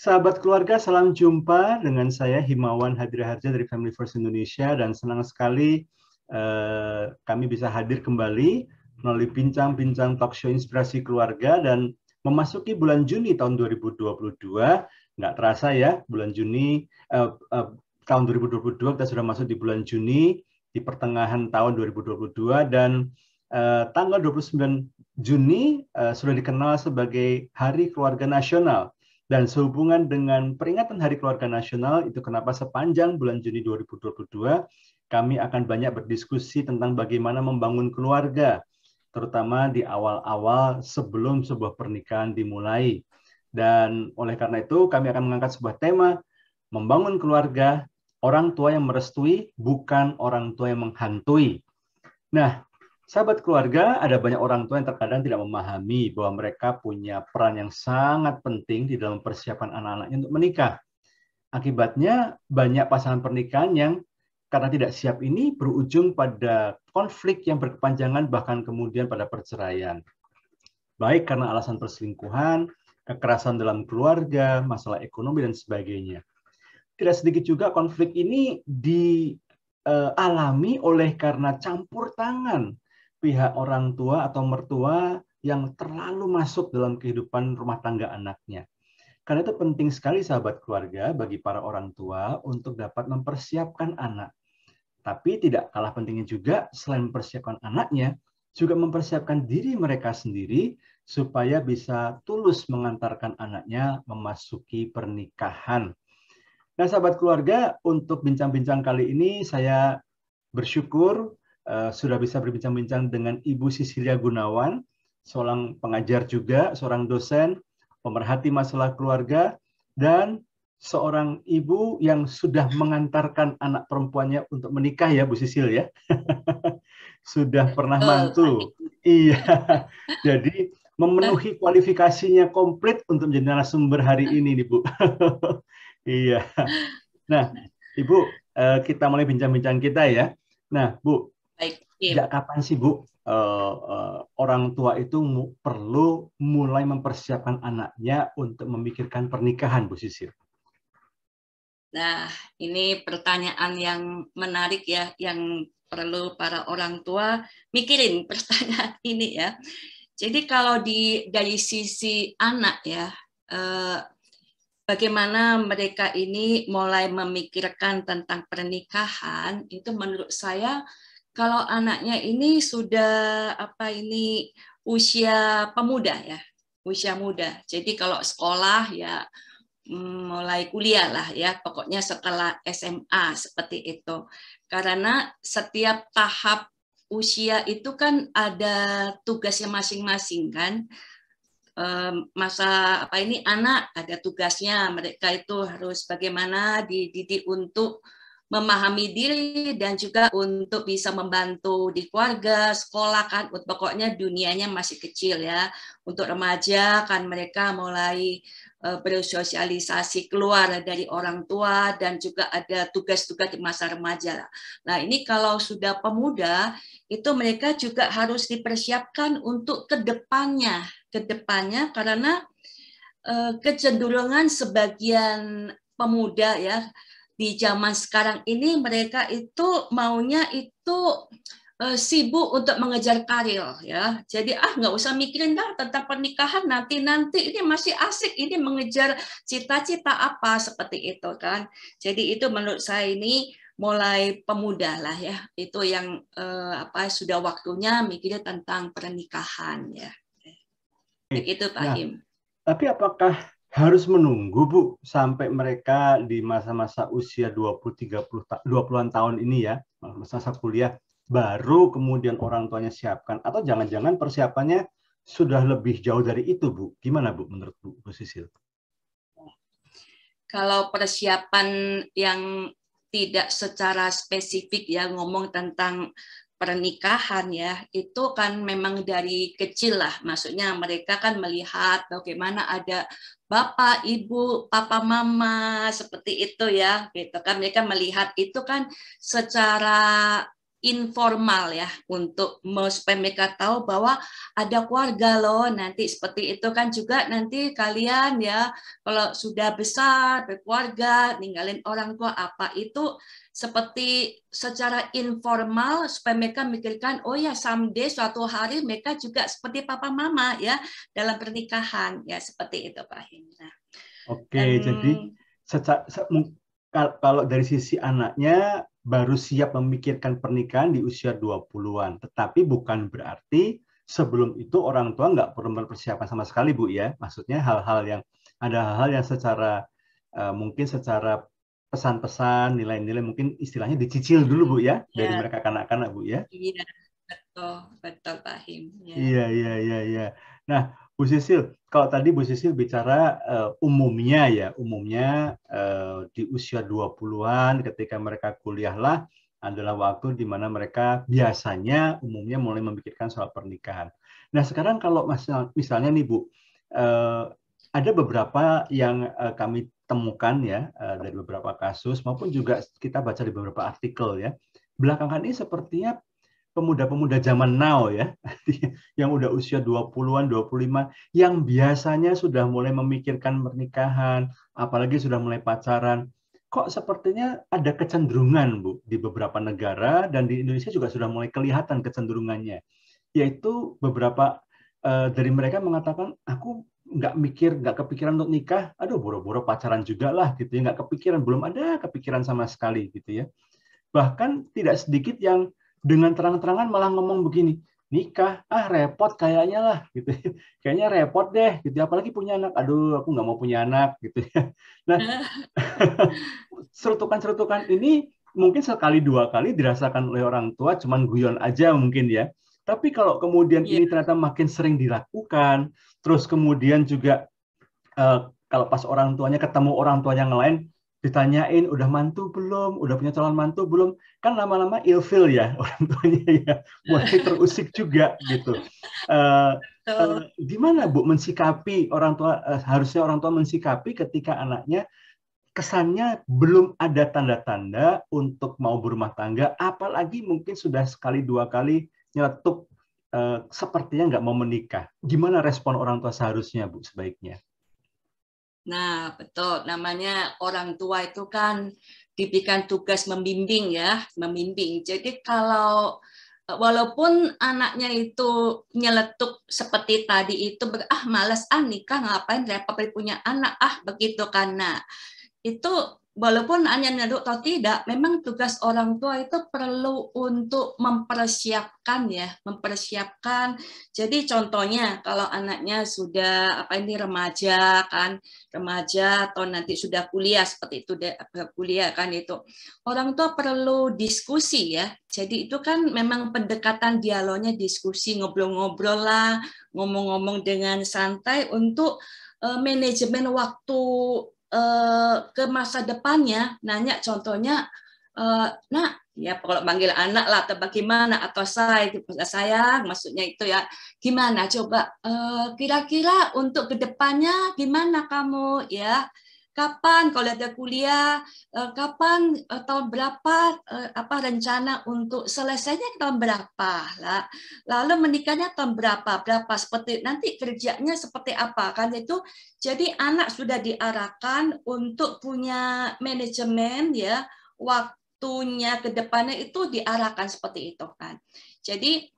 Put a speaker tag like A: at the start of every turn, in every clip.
A: Sahabat keluarga, salam jumpa dengan saya Himawan Hadiraharja dari Family First Indonesia dan senang sekali kami bisa hadir kembali melalui bincang-bincang talk show inspirasi keluarga dan memasuki bulan Juni tahun 2022. Nggak terasa ya, bulan Juni tahun 2022 kita sudah masuk di bulan Juni di pertengahan tahun 2022 dan tanggal 29 Juni sudah dikenal sebagai Hari Keluarga Nasional. Dan sehubungan dengan peringatan Hari Keluarga Nasional, itu kenapa sepanjang bulan Juni 2022, kami akan banyak berdiskusi tentang bagaimana membangun keluarga, terutama di awal-awal sebelum sebuah pernikahan dimulai. Dan oleh karena itu, kami akan mengangkat sebuah tema, membangun keluarga, orang tua yang merestui, bukan orang tua yang menghantui. Nah, sahabat keluarga, ada banyak orang tua yang terkadang tidak memahami bahwa mereka punya peran yang sangat penting di dalam persiapan anak-anaknya untuk menikah. Akibatnya, banyak pasangan pernikahan yang karena tidak siap ini berujung pada konflik yang berkepanjangan bahkan kemudian pada perceraian. Baik karena alasan perselingkuhan, kekerasan dalam keluarga, masalah ekonomi, dan sebagainya. Tidak sedikit juga konflik ini dialami oleh karena campur tangan pihak orang tua atau mertua yang terlalu masuk dalam kehidupan rumah tangga anaknya. Karena itu penting sekali sahabat keluarga bagi para orang tua untuk dapat mempersiapkan anak. Tapi tidak kalah pentingnya juga selain mempersiapkan anaknya, juga mempersiapkan diri mereka sendiri supaya bisa tulus mengantarkan anaknya memasuki pernikahan. Nah sahabat keluarga, untuk bincang-bincang kali ini saya bersyukur sudah bisa berbincang-bincang dengan Ibu Sisilia Gunawan, seorang pengajar juga, seorang dosen, pemerhati masalah keluarga, dan seorang ibu yang sudah mengantarkan anak perempuannya untuk menikah ya Bu Sisil ya. Sudah pernah mantu. Iya. Jadi memenuhi kualifikasinya komplit untuk menjadi narasumber hari ini nih Bu. Iya. Nah, Ibu, kita mulai bincang-bincang kita ya. Nah, Bu,
B: Baik.
A: sejak kapan sih Bu orang tua itu perlu mulai mempersiapkan anaknya untuk memikirkan pernikahan, Bu Sisil?
B: Nah, ini pertanyaan yang menarik ya, yang perlu para orang tua mikirin pertanyaan ini ya. Jadi kalau dari sisi anak ya, bagaimana mereka ini mulai memikirkan tentang pernikahan, itu menurut saya kalau anaknya ini sudah usia pemuda ya, usia muda. Jadi kalau sekolah ya mulai kuliah lah ya, pokoknya setelah SMA seperti itu. Karena setiap tahap usia itu kan ada tugasnya masing-masing kan. Masa anak ada tugasnya, mereka itu harus bagaimana dididik untuk memahami diri dan juga untuk bisa membantu di keluarga, sekolah kan, pokoknya dunianya masih kecil ya. Untuk remaja kan mereka mulai bersosialisasi keluar dari orang tua dan juga ada tugas-tugas di masa remaja. Nah, ini kalau sudah pemuda itu mereka juga harus dipersiapkan untuk kedepannya karena kecenderungan sebagian pemuda ya di zaman sekarang ini mereka itu maunya itu sibuk untuk mengejar karir ya. Jadi nggak usah mikirin dah tentang pernikahan nanti ini masih asik ini mengejar cita-cita apa seperti itu kan. Jadi itu menurut saya ini mulai pemuda lah ya. Itu yang sudah waktunya mikirin tentang pernikahan ya. Begitu Pak
A: Nah,
B: Him.
A: tapi apakah harus menunggu Bu sampai mereka di masa-masa usia 20-30 tahun ini ya, masa-masa kuliah, baru kemudian orang tuanya siapkan, atau jangan-jangan persiapannya sudah lebih jauh dari itu Bu? Gimana Bu menurut Bu Sisil?
B: Kalau persiapan yang tidak secara spesifik ya ngomong tentang pernikahan ya, itu kan memang dari kecil lah, maksudnya mereka kan melihat bagaimana ada bapak, ibu, papa, mama seperti itu ya, gitu kan mereka melihat itu kan secara informal ya, untuk supaya mereka tahu bahwa ada keluarga loh nanti seperti itu kan. Juga nanti kalian ya kalau sudah besar berkeluarga ninggalin orang tua apa itu, seperti secara informal supaya mereka mikirkan oh ya someday suatu hari mereka juga seperti papa mama ya dalam pernikahan ya, seperti itu Pak Hindra.
A: Oke, jadi kalau dari sisi anaknya baru siap memikirkan pernikahan di usia 20-an. Tetapi bukan berarti sebelum itu orang tua nggak perlu mempersiapkan sama sekali, Bu, ya. Maksudnya ada hal-hal yang secara mungkin secara pesan-pesan, nilai-nilai mungkin istilahnya dicicil dulu, Bu, ya. Dari mereka kanak-kanak, Bu, ya.
B: Iya, betul Pak Him. Ya.
A: Iya. Nah, Bu Sisil, kalau tadi Bu Sisil bicara umumnya di usia 20-an ketika mereka kuliahlah adalah waktu di mana mereka biasanya umumnya mulai memikirkan soal pernikahan. Nah, sekarang kalau misalnya nih Bu, ada beberapa yang kami temukan ya dari beberapa kasus maupun juga kita baca di beberapa artikel ya. Belakangan ini sepertinya pemuda-pemuda zaman now ya, yang udah usia 20-an, 25, yang biasanya sudah mulai memikirkan pernikahan, apalagi sudah mulai pacaran, kok sepertinya ada kecenderungan, Bu, di beberapa negara, dan di Indonesia juga sudah mulai kelihatan kecenderungannya. Yaitu beberapa dari mereka mengatakan, aku nggak kepikiran untuk nikah, aduh boro-boro pacaran juga lah, gitu ya, nggak kepikiran, belum ada kepikiran sama sekali, gitu ya. Bahkan tidak sedikit yang dengan terang-terangan malah ngomong begini, nikah, repot kayaknya lah, gitu. Kayaknya repot deh, gitu. Apalagi punya anak, aduh, aku nggak mau punya anak, gitu ya. Nah, serutukan-serutukan ini mungkin sekali dua kali dirasakan oleh orang tua, cuman guyon aja mungkin ya. Tapi kalau kemudian ini ternyata makin sering dilakukan, terus kemudian juga kalau pas orang tuanya ketemu orang tua yang lain, ditanyain udah mantu belum, udah punya calon mantu belum, kan lama-lama ilfil ya orang tuanya ya, mulai terusik juga gitu. Gimana Bu mensikapi orang tua, harusnya orang tua mensikapi ketika anaknya kesannya belum ada tanda-tanda untuk mau berumah tangga, apalagi mungkin sudah sekali dua kali nyeletuk sepertinya nggak mau menikah. Gimana respon orang tua seharusnya Bu sebaiknya?
B: Nah, betul. Namanya orang tua itu kan diberikan tugas membimbing ya, membimbing. Jadi kalau walaupun anaknya itu nyeletuk seperti tadi itu, malas nikah, ngapain repot punya anak, begitu kan. Nah, itu walaupun hanya nyeletuk atau tidak, memang tugas orang tua itu perlu untuk mempersiapkan ya, mempersiapkan. Jadi contohnya kalau anaknya sudah remaja kan, remaja atau nanti sudah kuliah seperti itu, kuliah kan itu, orang tua perlu diskusi ya. Jadi itu kan memang pendekatan dialognya, diskusi, ngobrol-ngobrol lah, ngomong-ngomong dengan santai untuk manajemen waktu ke masa depannya. Nanya contohnya, nak, ya kalau panggil anak lah atau bagaimana, atau sayang maksudnya itu ya, gimana coba kira-kira untuk kedepannya gimana kamu ya, kapan kalau ada kuliah, kapan tahun berapa, apa rencana untuk selesainya tahun berapa lah, lalu menikahnya tahun berapa seperti nanti kerjanya seperti apa kan itu. Jadi anak sudah diarahkan untuk punya manajemen ya, waktunya ke depannya itu diarahkan seperti itu kan. Jadi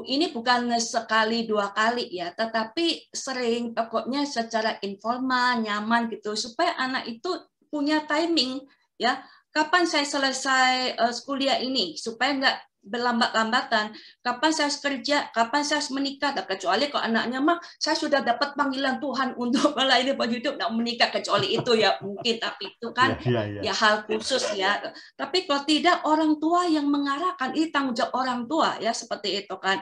B: ini bukan sekali dua kali ya, tetapi sering, pokoknya secara informal, nyaman gitu, supaya anak itu punya timing ya, kapan saya selesai kuliah ini, supaya nggak berlambat-lambatan, kapan saya kerja, kapan saya menikah. Kecuali kalau anaknya mah saya sudah dapat panggilan Tuhan untuk melayani hidup, nggak menikah, kecuali itu ya mungkin, tapi itu kan ya hal khusus ya. Tapi kalau tidak, orang tua yang mengarahkan, ini tanggung jawab orang tua ya, seperti itu kan.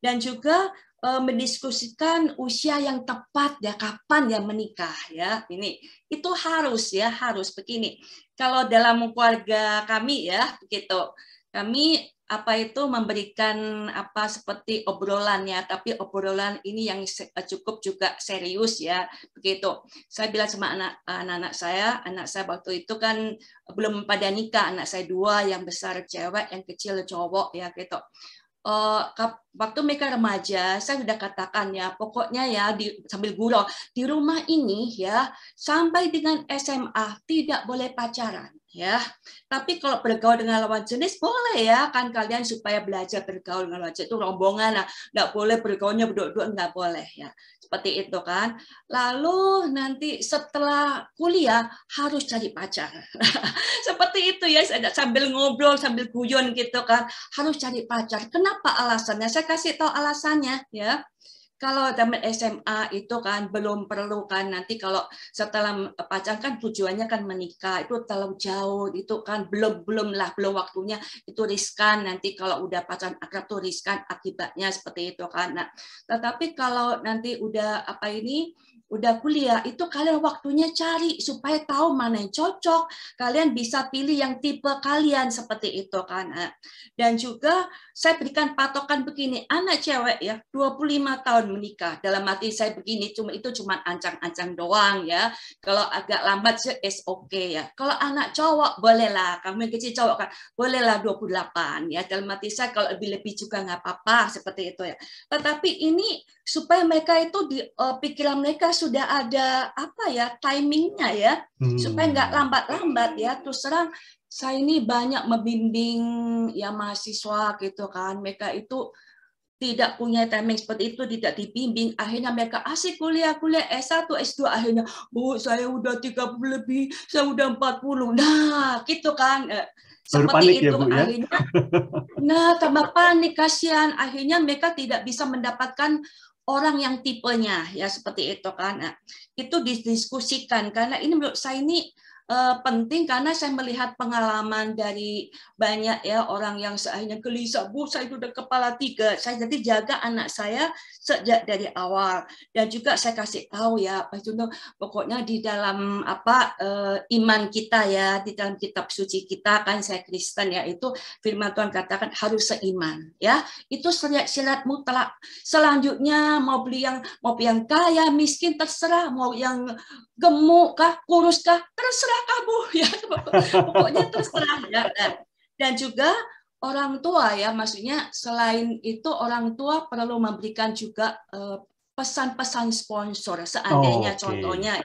B: Dan juga mendiskusikan usia yang tepat ya, kapan ya menikah ya, ini itu harus begini. Kalau dalam keluarga kami ya begitu, kami memberikan seperti obrolannya, tapi obrolan ini yang cukup juga serius ya, begitu. Saya bilang sama anak-anak saya waktu itu kan belum pada nikah, anak saya 2, yang besar cewek, yang kecil cowok ya gitu. Waktu mereka remaja, saya sudah katakan ya, pokoknya ya sambil gurau, di rumah ini ya sampai dengan SMA tidak boleh pacaran. Ya, tapi kalau bergaul dengan lawan jenis boleh ya, kan kalian supaya belajar bergaul dengan lawan jenis itu rombongan, nggak boleh bergaulnya berdua-dua, nggak boleh ya, seperti itu kan. Lalu nanti setelah kuliah harus cari pacar, seperti itu ya, sambil ngobrol sambil guyon gitu kan, harus cari pacar. Kenapa alasannya? Saya kasih tahu alasannya ya. Kalau zaman SMA itu kan belum perlu kan, nanti kalau setelah pacaran kan tujuannya kan menikah, itu terlalu jauh, itu kan belum waktunya, itu riskan, nanti kalau udah pacaran akrab tuh riskan akibatnya seperti itu kan. Nah, tetapi kalau nanti udah udah kuliah, itu kalian waktunya cari supaya tahu mana yang cocok, kalian bisa pilih yang tipe kalian seperti itu kan. Dan juga saya berikan patokan begini, anak cewek ya 25 tahun menikah, dalam arti saya begini, itu cuma ancang-ancang doang ya. Kalau agak lambat is okay ya. Kalau anak cowok bolehlah, kamu yang kecil cowok kan, bolehlah 28 ya. Dalam arti saya kalau lebih juga nggak apa-apa seperti itu ya. Tetapi ini supaya mereka itu di pikiran mereka sudah ada timingnya ya, supaya nggak lambat-lambat ya. Terus terang saya ini banyak membimbing ya mahasiswa gitu kan, mereka itu tidak punya timing seperti itu, tidak dibimbing, akhirnya mereka asik kuliah S1, S2, akhirnya Bu saya udah 30 lebih, saya udah 40. Nah gitu kan, seperti itu
A: ya, Bu, ya?
B: akhirnya nah tambah panik, kasihan, akhirnya mereka tidak bisa mendapatkan orang yang tipenya ya seperti itu kan. Nah, itu didiskusikan karena ini menurut saya ini penting, karena saya melihat pengalaman dari banyak ya orang yang akhirnya gelisah, Bu saya udah kepala 3, saya jadi jaga anak saya sejak dari awal. Dan juga saya kasih tahu ya Pak Juno, pokoknya di dalam iman kita ya, di dalam kitab suci kita kan, saya Kristen ya, itu firman Tuhan katakan harus seiman ya, itu syarat mutlak. Selanjutnya mau yang kaya miskin terserah, mau yang gemuk kah kurus kah terserah kamu ya, pokoknya terserah ya. Dan juga orang tua ya, maksudnya selain itu orang tua perlu memberikan juga pesan-pesan sponsor seandainya contohnya.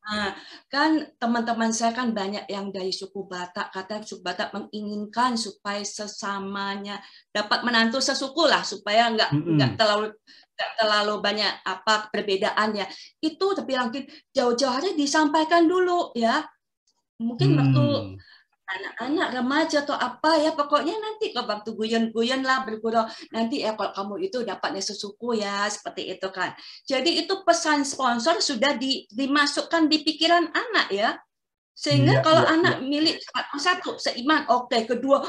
B: Nah, kan teman-teman saya kan banyak yang dari suku Batak, katanya suku Batak menginginkan supaya sesamanya dapat menantu sesuku lah, supaya nggak terlalu banyak perbedaannya. Itu tapi mungkin jauh-jauh hari disampaikan dulu ya. Mungkin waktu anak-anak remaja atau ya, pokoknya nanti kalau waktu guyon-guyon lah bergurau, nanti ya kalau kamu itu dapatnya sesuku ya, seperti itu kan. Jadi itu pesan sponsor sudah dimasukkan di pikiran anak ya, sehingga kalau anak milik satu seiman, oke, kedua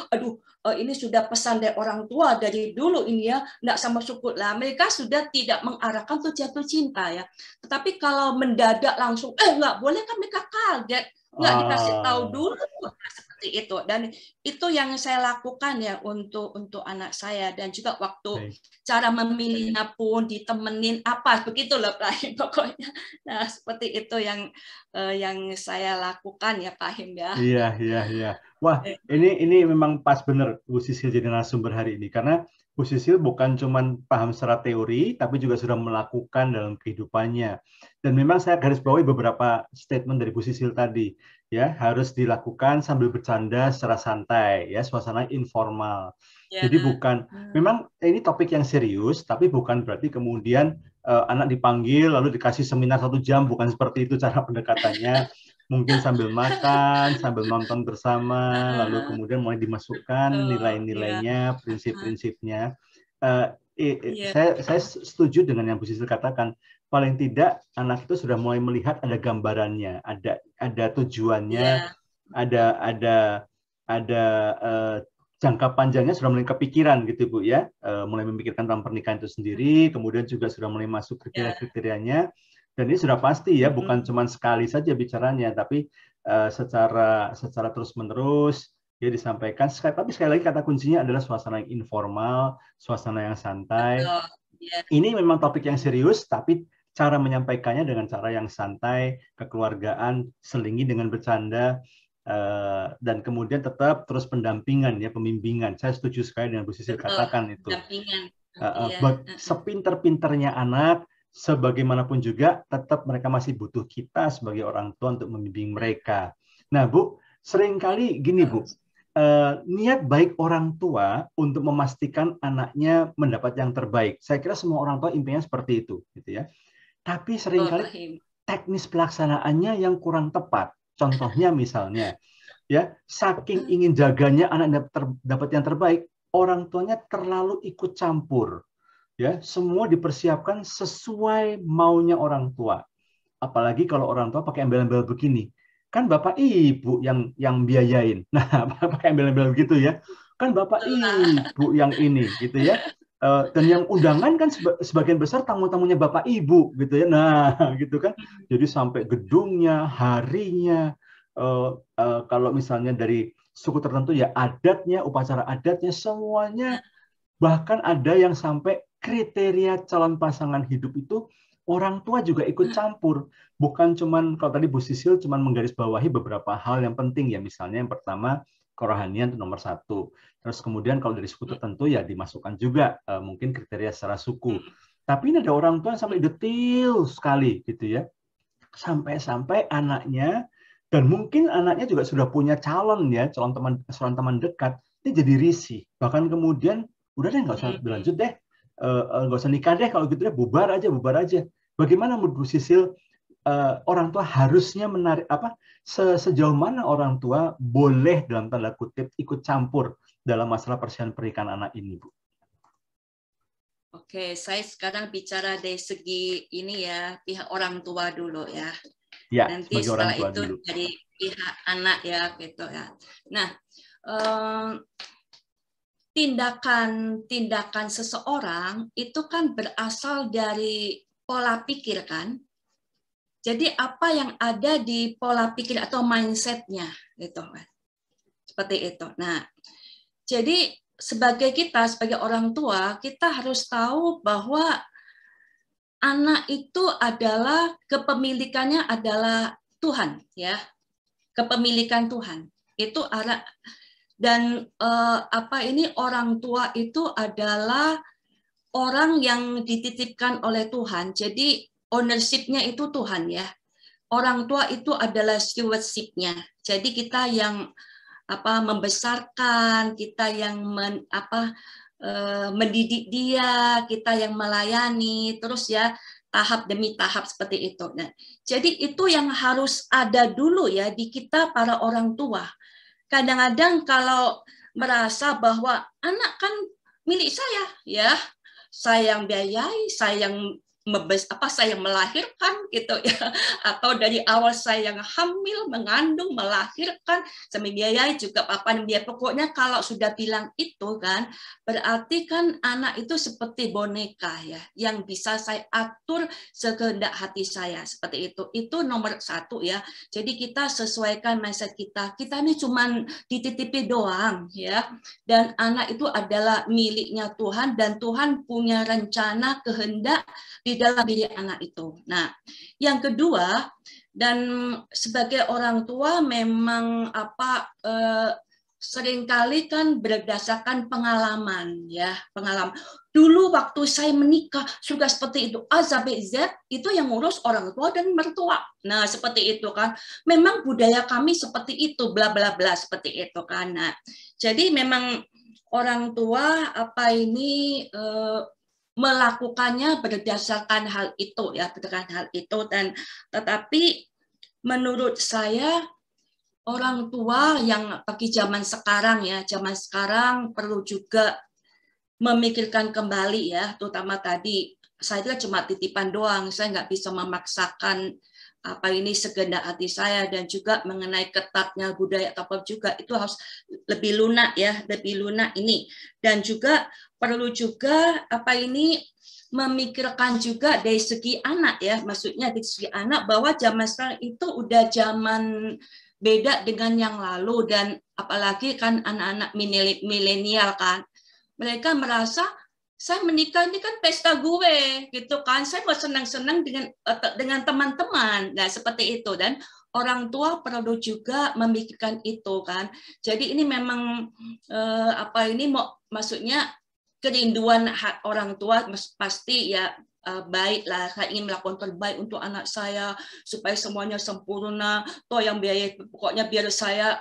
B: ini sudah pesan dari orang tua dari dulu ini ya, nggak sama suku lah, mereka sudah tidak mengarahkan tuh jatuh cinta ya. Tetapi kalau mendadak langsung nggak boleh kan, mereka kaget, nggak dikasih tahu dulu seperti itu. Dan itu yang saya lakukan ya untuk anak saya. Dan juga waktu cara memilihnya pun ditemenin begitu loh Pak, pokoknya. Nah seperti itu yang saya lakukan ya Pak Him ya.
A: Iya. Wah, ini memang pas bener Bu Sisil jadi narasumber hari ini, karena Bu Sisil bukan cuma paham secara teori, tapi juga sudah melakukan dalam kehidupannya. Dan memang saya garis bawahi beberapa statement dari Bu Sisil tadi, ya harus dilakukan sambil bercanda secara santai, ya suasana informal. Jadi bukan, memang ini topik yang serius, tapi bukan berarti kemudian anak dipanggil lalu dikasih seminar 1 jam, bukan seperti itu cara pendekatannya. Mungkin sambil makan, sambil nonton bersama, lalu kemudian mulai dimasukkan nilai-nilainya, prinsip-prinsipnya. Saya setuju dengan yang Bu Sisil katakan. Paling tidak anak itu sudah mulai melihat ada gambarannya, ada tujuannya, ada jangka panjangnya sudah mulai kepikiran gitu Bu ya, mulai memikirkan tentang pernikahan itu sendiri, kemudian juga sudah mulai masuk kriteria-kriterianya. Dan ini sudah pasti ya, bukan cuma sekali saja bicaranya, tapi secara terus-menerus, ya disampaikan. Tapi sekali lagi kata kuncinya adalah suasana yang informal, suasana yang santai.
B: Betul. Ya.
A: Ini memang topik yang serius, tapi cara menyampaikannya dengan cara yang santai, kekeluargaan, selingi dengan bercanda, dan kemudian tetap terus pendampingan, ya, pembimbingan. Saya setuju sekali dengan Bu Sisil
B: Betul.
A: katakan itu.
B: Pendampingan.
A: Sepinter-pinternya anak, sebagaimanapun juga, tetap mereka masih butuh kita sebagai orang tua untuk membimbing mereka. Nah, Bu, seringkali gini, Bu, niat baik orang tua untuk memastikan anaknya mendapat yang terbaik. Saya kira semua orang tua impiannya seperti itu, gitu ya. Tapi seringkali teknis pelaksanaannya yang kurang tepat. Contohnya misalnya, ya, saking ingin jaganya anak dapat yang terbaik, orang tuanya terlalu ikut campur. Ya, semua dipersiapkan sesuai maunya orang tua. Apalagi kalau orang tua pakai embel-embel begini. Kan Bapak Ibu yang biayain. Nah, pakai embel-embel begitu ya. Kan Bapak Ibu yang ini gitu ya. Dan yang undangan kan sebagian besar tamu-tamunya Bapak Ibu gitu ya. Nah, gitu kan. Jadi sampai gedungnya, harinya, kalau misalnya dari suku tertentu ya adatnya, upacara adatnya semuanya, bahkan ada yang sampai kriteria calon pasangan hidup itu orang tua juga ikut campur. Bukan cuman, kalau tadi Bu Sisil cuman menggarisbawahi beberapa hal yang penting ya, misalnya yang pertama kerohanian itu nomor 1. Terus kemudian kalau dari suku tertentu ya dimasukkan juga mungkin kriteria secara suku. Tapi ini ada orang tua yang sampai detail sekali gitu ya. Sampai-sampai anaknya, dan mungkin anaknya juga sudah punya calon teman dekat, ini jadi risih. Bahkan kemudian udah deh nggak usah berlanjut deh, nggak usah nikah deh kalau gitu deh, bubar aja. Bagaimana menurut Bu Sisil, orang tua harusnya menarik sejauh mana orang tua boleh dalam tanda kutip ikut campur dalam masalah persiapan pernikahan anak ini, Bu?
B: Oke, saya sekarang bicara dari segi ini ya, pihak orang tua dulu ya.
A: Ya,
B: nanti
A: sebagai orang
B: setelah
A: tua
B: itu
A: dulu.
B: dari pihak anak ya gitu ya. Nah, tindakan seseorang itu kan berasal dari pola pikir kan. Jadi apa yang ada di pola pikir atau mindsetnya gitu kan. Seperti itu. Nah, jadi sebagai orang tua, kita harus tahu bahwa anak itu adalah kepemilikannya adalah Tuhan ya. Kepemilikan Tuhan. Itu arah. Dan orang tua itu adalah orang yang dititipkan oleh Tuhan. Jadi ownership-nya itu Tuhan ya. Orang tua itu adalah stewardship-nya. Jadi kita yang membesarkan, kita yang mendidik dia, kita yang melayani, terus ya tahap demi tahap seperti itu. Nah, jadi itu yang harus ada dulu ya di kita para orang tua. Kadang-kadang kalau merasa bahwa anak kan milik saya, ya, saya yang biayai, saya yang melahirkan gitu ya, atau dari awal saya yang hamil, mengandung, melahirkan, saya membiayai juga papan biaya. Pokoknya kalau sudah bilang itu kan, berarti kan anak itu seperti boneka ya, yang bisa saya atur sekehendak hati saya seperti itu. Itu nomor 1 ya. Jadi kita sesuaikan mindset kita. Kita ini cuma dititipi doang ya, dan anak itu adalah miliknya Tuhan dan Tuhan punya rencana kehendak di dalam diri anak itu. Nah, yang kedua, dan sebagai orang tua memang seringkali kan berdasarkan pengalaman ya, pengalaman. Dulu waktu saya menikah juga seperti itu, A sampai Z itu yang ngurus orang tua dan mertua. Nah, seperti itu kan. Memang budaya kami seperti itu, bla bla bla seperti itu kan. Nah, jadi memang orang tua melakukannya berdasarkan hal itu ya, dan tetapi menurut saya orang tua yang bagi zaman sekarang ya, zaman sekarang perlu juga memikirkan kembali ya, terutama tadi saya itu cuma titipan doang, saya nggak bisa memaksakan segendak hati saya, dan juga mengenai ketatnya budaya atau juga itu harus lebih lunak ya, lebih lunak ini, dan juga perlu juga memikirkan juga dari segi anak ya, maksudnya dari segi anak bahwa zaman sekarang itu udah zaman beda dengan yang lalu. Dan apalagi kan anak-anak milenial kan, mereka merasa saya menikah ini kan pesta gue gitu kan, saya mau senang-senang dengan teman-teman. Nah seperti itu, dan orang tua perlu juga memikirkan itu kan. Jadi ini memang maksudnya kerinduan orang tua pasti ya, baiklah, saya ingin melakukan terbaik untuk anak saya supaya semuanya sempurna. Toh yang biaya pokoknya biar saya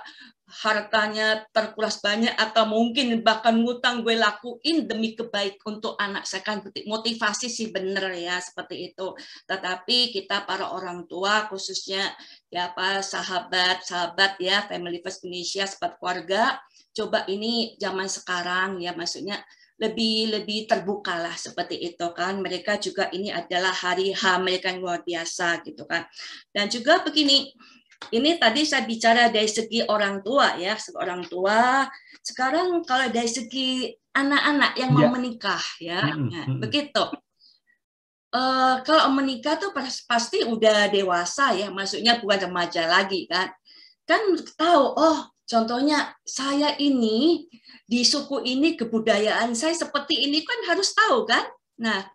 B: hartanya terkuras banyak atau mungkin bahkan ngutang gue lakuin demi kebaik untuk anak saya, kan motivasi sih bener ya seperti itu. Tetapi kita para orang tua khususnya ya sahabat ya Family First Indonesia, sahabat keluarga, coba ini zaman sekarang ya, maksudnya lebih terbuka lah seperti itu kan. Mereka juga ini adalah hari H mereka yang luar biasa gitu kan. Dan juga begini, ini tadi saya bicara dari segi orang tua ya, orang tua. Sekarang kalau dari segi anak-anak yang mau menikah ya, begitu. Kalau menikah tuh pasti udah dewasa ya, maksudnya bukan remaja lagi kan. Kan tahu, oh contohnya saya ini di suku ini kebudayaan saya seperti ini kan harus tahu kan. Nah,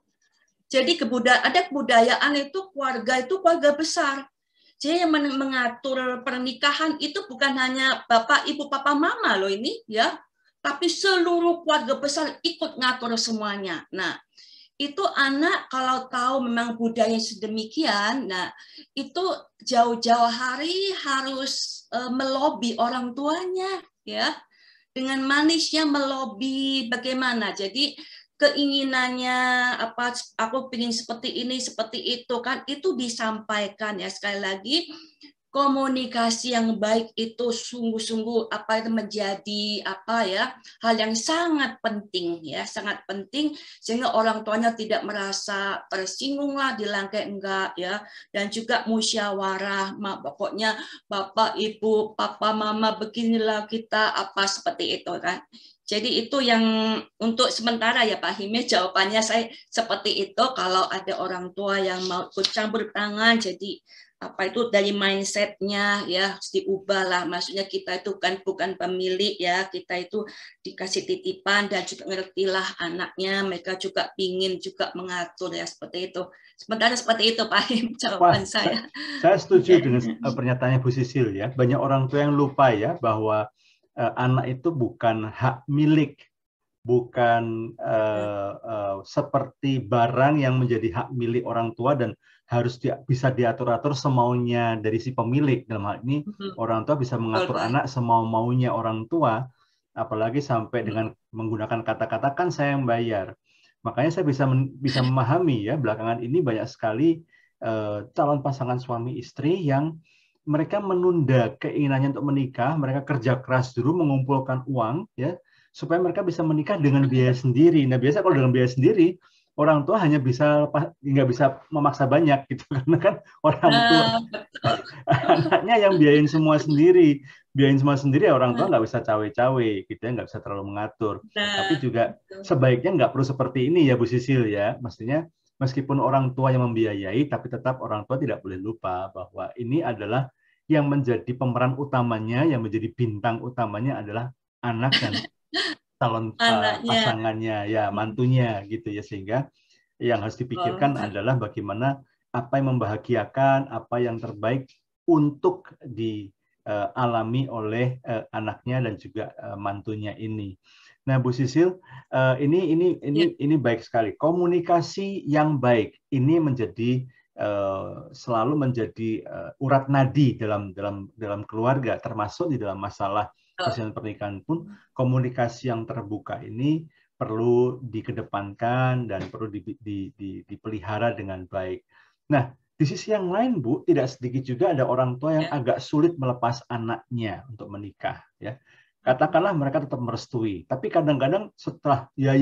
B: jadi ada kebudayaan itu keluarga besar. Jadi yang mengatur pernikahan itu bukan hanya bapak, ibu, papa, mama loh ini ya, tapi seluruh keluarga besar ikut ngatur semuanya. Nah, itu anak kalau tahu memang budaya sedemikian, nah itu jauh-jauh hari harus melobi orang tuanya ya, dengan manisnya melobi bagaimana. Jadi keinginannya apa, aku ingin seperti ini seperti itu kan, itu disampaikan ya. Sekali lagi komunikasi yang baik itu sungguh-sungguh menjadi hal yang sangat penting ya, sangat penting, sehingga orang tuanya tidak merasa tersinggung lah, dilangkai enggak ya. Dan juga musyawarah, pokoknya bapak, ibu, papa, mama beginilah kita seperti itu kan. Jadi itu yang untuk sementara ya Pak Hime, jawabannya saya seperti itu. Kalau ada orang tua yang mau ikut campur tangan, jadi itu dari mindsetnya ya harus diubah lah. Maksudnya kita itu kan bukan pemilik ya, kita itu dikasih titipan dan juga ngertilah anaknya, mereka juga pingin juga mengatur ya, seperti itu. Sementara seperti itu Pak Him jawaban saya.
A: Saya setuju dengan pernyataannya Bu Sisil ya. Banyak orang tua yang lupa ya bahwa anak itu bukan hak milik, bukan seperti barang yang menjadi hak milik orang tua dan harus bisa diatur-atur semaunya dari si pemilik. Dalam hal ini orang tua bisa mengatur anak semau-maunya orang tua, apalagi sampai dengan menggunakan kata-kata kan saya yang bayar. Makanya saya bisa memahami ya, belakangan ini banyak sekali calon pasangan suami istri yang mereka menunda keinginannya untuk menikah, mereka kerja keras dulu mengumpulkan uang ya supaya mereka bisa menikah dengan biaya sendiri. Nah, biasa kalau dengan biaya sendiri, orang tua hanya nggak bisa memaksa banyak gitu, karena kan orang tua anaknya yang biayain semua sendiri. Biayain semua sendiri, orang tua nggak bisa cawe-cawe gitu ya, nggak bisa terlalu mengatur. Tapi juga sebaiknya nggak perlu seperti ini ya Bu Sisil ya. Maksudnya meskipun orang tua yang membiayai, tapi tetap orang tua tidak boleh lupa bahwa ini adalah yang menjadi pemeran utamanya, yang menjadi bintang utamanya adalah anak dan calon pasangannya ya, mantunya gitu ya. Sehingga yang harus dipikirkan adalah bagaimana apa yang membahagiakan, apa yang terbaik untuk dialami oleh anaknya dan juga mantunya ini. Nah, Bu Sisil, ini baik sekali. Komunikasi yang baik ini menjadi selalu menjadi urat nadi dalam keluarga, termasuk di dalam masalah perselisihan pernikahan pun komunikasi yang terbuka ini perlu dikedepankan dan perlu dipelihara dengan baik. Nah, di sisi yang lain, Bu, tidak sedikit juga ada orang tua yang agak sulit melepas anaknya untuk menikah ya. Katakanlah mereka tetap merestui, tapi kadang-kadang setelah ya,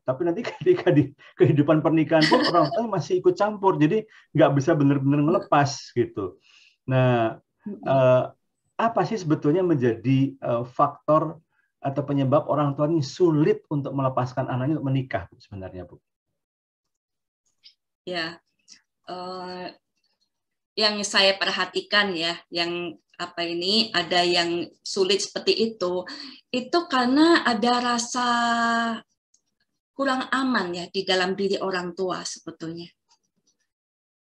A: tapi nanti ketika di kehidupan pernikahan pun orang tua masih ikut campur, jadi nggak bisa benar-benar melepas gitu. Nah, apa sih sebetulnya menjadi faktor atau penyebab orang tua ini sulit untuk melepaskan anaknya untuk menikah sebenarnya, Bu?
B: Ya, yang saya perhatikan ya, yang apa ini ada yang sulit seperti itu karena ada rasa kurang aman ya di dalam diri orang tua sebetulnya.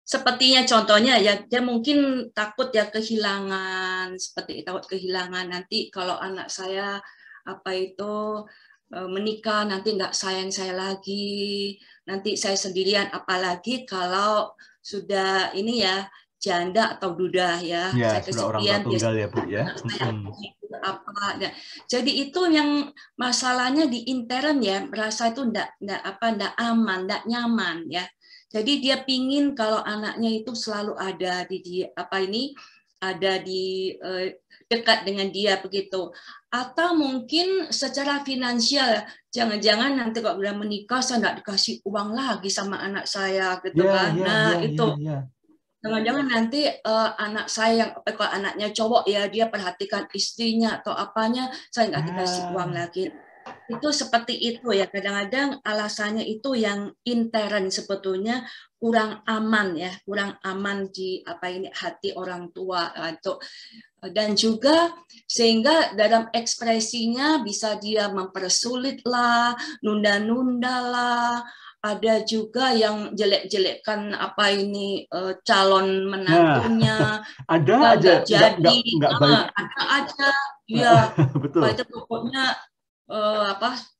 B: Sepertinya contohnya ya dia mungkin takut ya kehilangan, seperti takut kehilangan nanti kalau anak saya apa itu menikah nanti nggak sayang saya lagi, nanti saya sendirian, apalagi kalau sudah ini ya janda atau duda ya,
A: Ya,
B: saya
A: sudah orang tua
B: kesepian
A: tunggal ya Bu ya.
B: saya apa ya. Jadi itu yang masalahnya di intern ya, merasa itu enggak aman, enggak nyaman ya. Jadi dia pingin kalau anaknya itu selalu ada di ada di dekat dengan dia begitu. Atau mungkin secara finansial, jangan-jangan nanti kalau udah menikah saya nggak dikasih uang lagi sama anak saya gitu kan. Nah itu jangan-jangan nanti anak saya yang kalau anaknya cowok ya dia perhatikan istrinya atau apanya, saya nggak dikasih uang lagi. Itu seperti itu ya, kadang-kadang alasannya itu yang intern sebetulnya kurang aman ya, kurang aman di hati orang tua atau dan juga sehingga dalam ekspresinya bisa dia mempersulit lah, nunda-nunda lah, ada juga yang jelek-jelekkan calon menantunya,
A: ada aja
B: nggak jadi,
A: nggak baik.
B: ada aja, ya,
A: betul.
B: itu pokoknya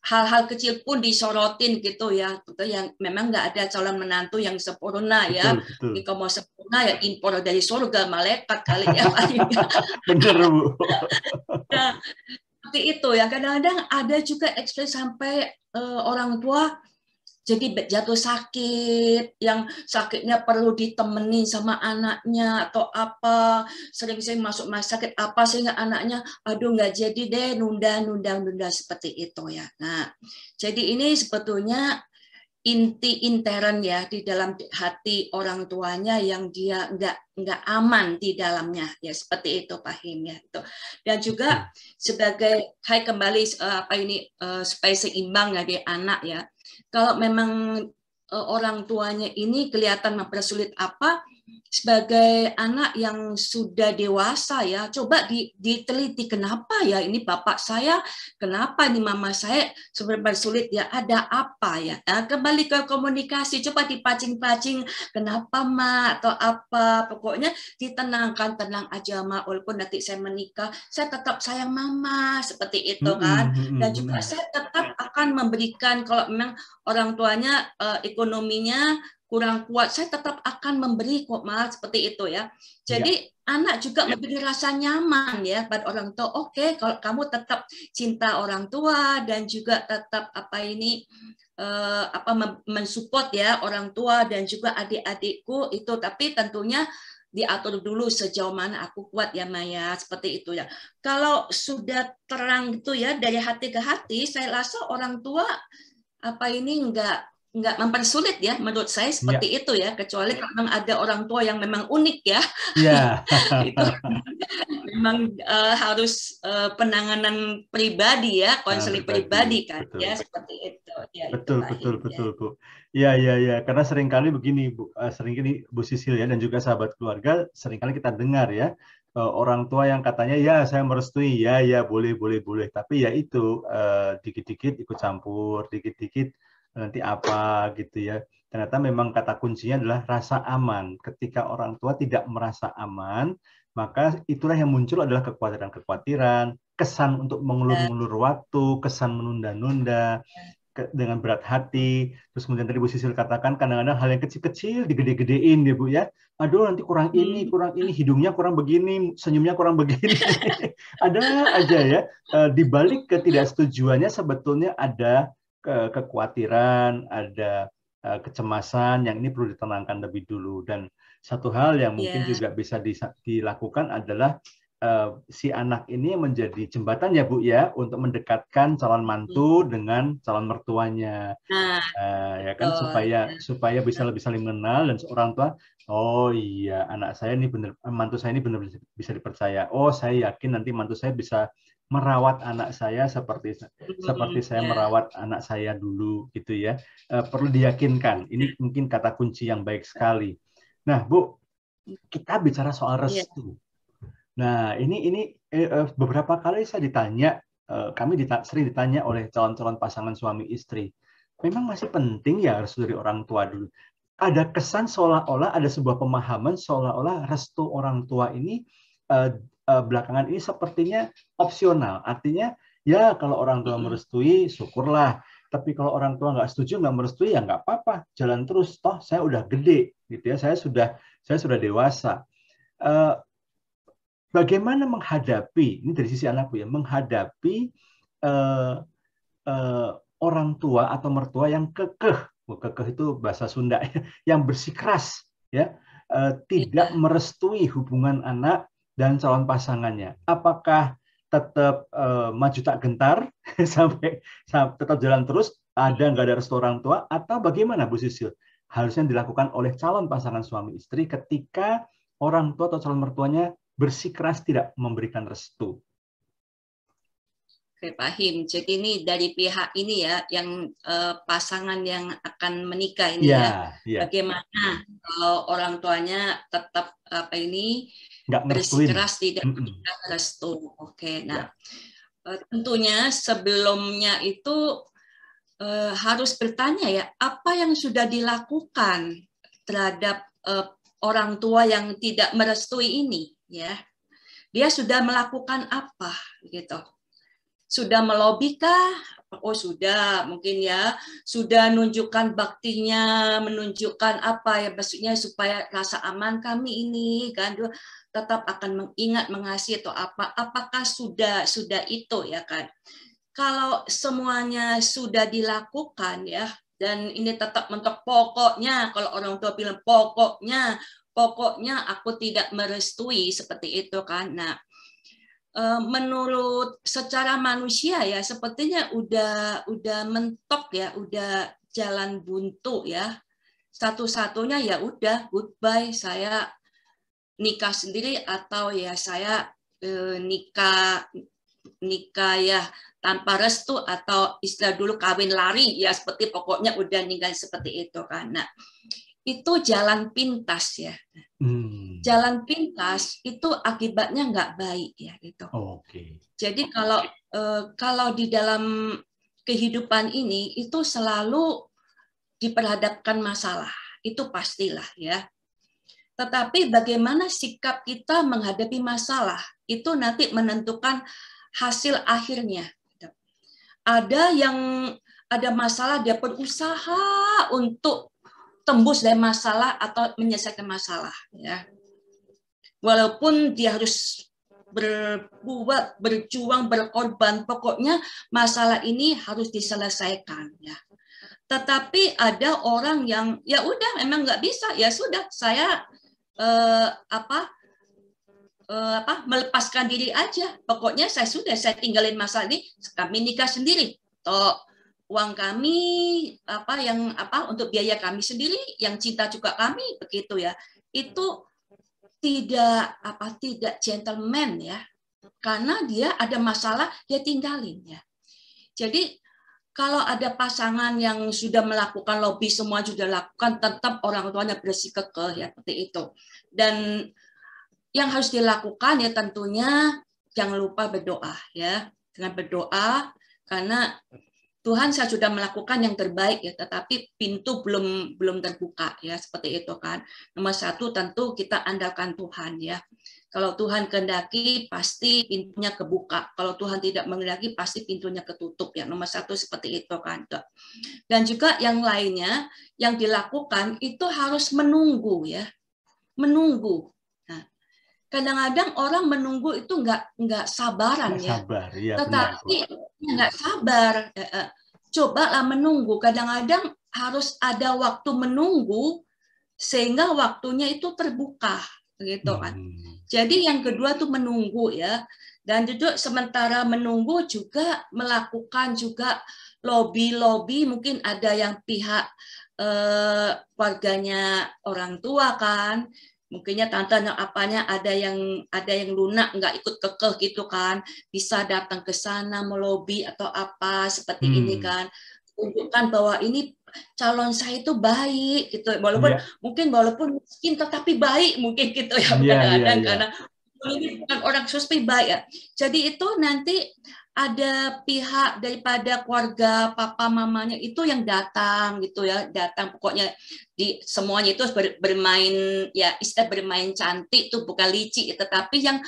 B: hal-hal kecil pun disorotin gitu ya, yang memang nggak ada calon menantu yang sempurna ya. Betul. Kalau mau sempurna ya impor dari surga malaikat kali ya paling.
A: Bener Bu.
B: Nah, seperti itu ya, kadang-kadang ada juga ekspresi sampai orang tua jadi jatuh sakit, yang sakitnya perlu ditemenin sama anaknya atau apa, sering-sering masuk rumah sakit apa sehingga anaknya aduh nggak jadi deh, nunda seperti itu ya. Nah, jadi ini sebetulnya inti intern ya di dalam hati orang tuanya yang dia nggak aman di dalamnya ya, seperti itu Pak Him ya. Dan juga sebagai kembali supaya seimbang ya di anak ya. Kalau memang orang tuanya ini kelihatan mempersulit sebagai anak yang sudah dewasa ya, coba diteliti kenapa ya ini bapak saya, kenapa ini mama saya sebenarnya sulit ya, ada apa ya. Nah, kembali ke komunikasi, coba dipacing-pacing kenapa ma atau apa, pokoknya ditenangkan, tenang aja ma, walaupun nanti saya menikah, saya tetap sayang mama, seperti itu kan. Dan juga saya tetap akan memberikan kalau memang orang tuanya ekonominya kurang kuat, saya tetap akan memberi kok mas, seperti itu ya. Jadi anak juga memberi rasa nyaman ya pada orang tua. Oke, kalau kamu tetap cinta orang tua dan juga tetap mensupport ya orang tua dan juga adik-adikku itu, tapi tentunya diatur dulu sejauh mana aku kuat ya Maya, seperti itu ya. Kalau sudah terang gitu ya dari hati ke hati, saya rasa orang tua nggak mempersulit ya, menurut saya seperti itu ya, kecuali memang ada orang tua yang memang unik ya. Itu memang harus penanganan pribadi ya, konseling pribadi kan betul. Ya, seperti itu ya.
A: Betul Bu. Ya, karena seringkali begini Bu, seringkali Bu Sisil ya dan juga sahabat keluarga, seringkali kita dengar ya orang tua yang katanya ya saya merestui, ya boleh, tapi ya itu dikit-dikit ikut campur, dikit-dikit nanti apa gitu ya. Ternyata memang kata kuncinya adalah rasa aman. Ketika orang tua tidak merasa aman, maka itulah yang muncul adalah kekhawatiran-kekhawatiran, kesan untuk mengulur-ngulur waktu, kesan menunda-nunda dengan berat hati. Terus kemudian tadi Bu Sisil katakan kadang-kadang hal yang kecil-kecil digede-gedein ya Bu ya. Aduh nanti kurang ini, hidungnya kurang begini, senyumnya kurang begini. Ada aja ya. Di balik ketidaksetujuannya sebetulnya ada kekhawatiran, ada kecemasan yang ini perlu ditenangkan lebih dulu. Dan satu hal yang mungkin juga bisa dilakukan adalah si anak ini menjadi jembatan ya Bu ya untuk mendekatkan calon mantu dengan calon mertuanya, ya kan, supaya bisa lebih saling mengenal dan seorang tua, oh iya anak saya ini benar, mantu saya ini benar bisa dipercaya. Oh saya yakin nanti mantu saya bisa merawat anak saya seperti saya merawat anak saya dulu gitu ya. Perlu diyakinkan. Ini mungkin kata kunci yang baik sekali. Nah Bu, kita bicara soal restu. Nah, ini beberapa kali saya ditanya, sering ditanya oleh calon-calon pasangan suami istri, memang masih penting ya restu dari orang tua dulu. Ada kesan seolah-olah ada sebuah pemahaman seolah-olah restu orang tua ini belakangan ini sepertinya opsional. Artinya ya kalau orang tua merestui syukurlah, tapi kalau orang tua nggak setuju, nggak merestui ya nggak apa-apa, jalan terus. Toh saya udah gede, gitu ya. Saya sudah dewasa. Bagaimana menghadapi ini dari sisi anakku ya, menghadapi orang tua atau mertua yang kekeh itu bahasa Sunda, yang bersikeras ya, tidak merestui hubungan anak dan calon pasangannya. Apakah tetap maju tak gentar sampai tetap jalan terus, nggak ada restu orang tua, atau bagaimana Bu Sisil? Harusnya dilakukan oleh calon pasangan suami istri ketika orang tua atau calon mertuanya bersikeras tidak memberikan restu.
B: Oke, Pak Him. Jadi ini dari pihak ini ya, yang pasangan yang akan menikah ini ya. Bagaimana kalau orang tuanya tetap
A: nggak
B: bersikeras tidak memberikan restu. Oke, nah tentunya sebelumnya itu harus bertanya ya, apa yang sudah dilakukan terhadap orang tua yang tidak merestui ini ya. Dia sudah melakukan apa gitu. Sudah melobikah? Oh sudah, mungkin ya sudah menunjukkan baktinya, menunjukkan apa ya, maksudnya supaya rasa aman kami ini kan tetap akan mengingat, mengasihi atau apa? Apakah sudah itu ya kan? Kalau semuanya sudah dilakukan ya, dan ini tetap mentok pokoknya, kalau orang tua bilang pokoknya aku tidak merestui seperti itu kan. Nah, menurut secara manusia ya sepertinya udah mentok ya, udah jalan buntu ya. Satu-satunya ya udah goodbye, saya nikah sendiri atau ya saya nikah ya tanpa restu, atau istilah dulu kawin lari ya, seperti pokoknya udah nikah seperti itu kan. Nah, itu jalan pintas ya. Jalan pintas itu akibatnya nggak baik ya gitu. Jadi kalau di dalam kehidupan ini itu selalu diperhadapkan masalah, itu pastilah ya. Tetapi bagaimana sikap kita menghadapi masalah itu nanti menentukan hasil akhirnya. Ada yang ada masalah, dia berusaha untuk tembus dari masalah atau menyelesaikan masalah ya. Walaupun dia harus berbuat, berjuang, berkorban, pokoknya masalah ini harus diselesaikan ya. Tetapi ada orang yang ya udah memang nggak bisa, ya sudah saya melepaskan diri aja. Pokoknya saya tinggalin masalah ini, kami nikah sendiri. Toh uang kami untuk biaya kami sendiri, yang cinta juga kami begitu ya. Itu tidak gentleman ya. Karena dia ada masalah, dia tinggalin ya. Jadi kalau ada pasangan yang sudah melakukan lobby, semua sudah lakukan, tetap orang tuanya bersikukuh ya seperti itu. Dan yang harus dilakukan ya tentunya jangan lupa berdoa ya. Dengan berdoa, karena Tuhan, saya sudah melakukan yang terbaik ya, tetapi pintu belum terbuka ya, seperti itu kan. Nomor satu tentu kita andalkan Tuhan ya. Kalau Tuhan kehendaki pasti pintunya kebuka. Kalau Tuhan tidak menghendaki pasti pintunya ketutup ya. Nomor satu seperti itu kan. Dan juga yang lainnya yang dilakukan itu harus menunggu ya. Menunggu. Nah, kadang-kadang orang menunggu itu nggak sabaran ya. Tetapi nggak sabar. Cobalah menunggu. Kadang-kadang harus ada waktu menunggu sehingga waktunya itu terbuka, gitu kan. Jadi yang kedua tuh menunggu ya. Dan juga sementara menunggu juga melakukan juga lobby, mungkin ada yang pihak keluarganya orang tua kan. Mungkinnya tante apanya ada yang lunak, nggak ikut kekeh gitu kan, bisa datang ke sana melobi atau apa seperti ini kan. tunjukkan bahwa ini calon saya itu baik gitu, walaupun miskin tetapi baik mungkin gitu ya, kadang-kadang karena ini bukan orang sukses baik ya. Jadi itu nanti ada pihak daripada keluarga papa mamanya itu yang datang gitu ya, datang pokoknya di semuanya itu bermain ya, istilah bermain cantik tuh, bukan licik, tetapi yang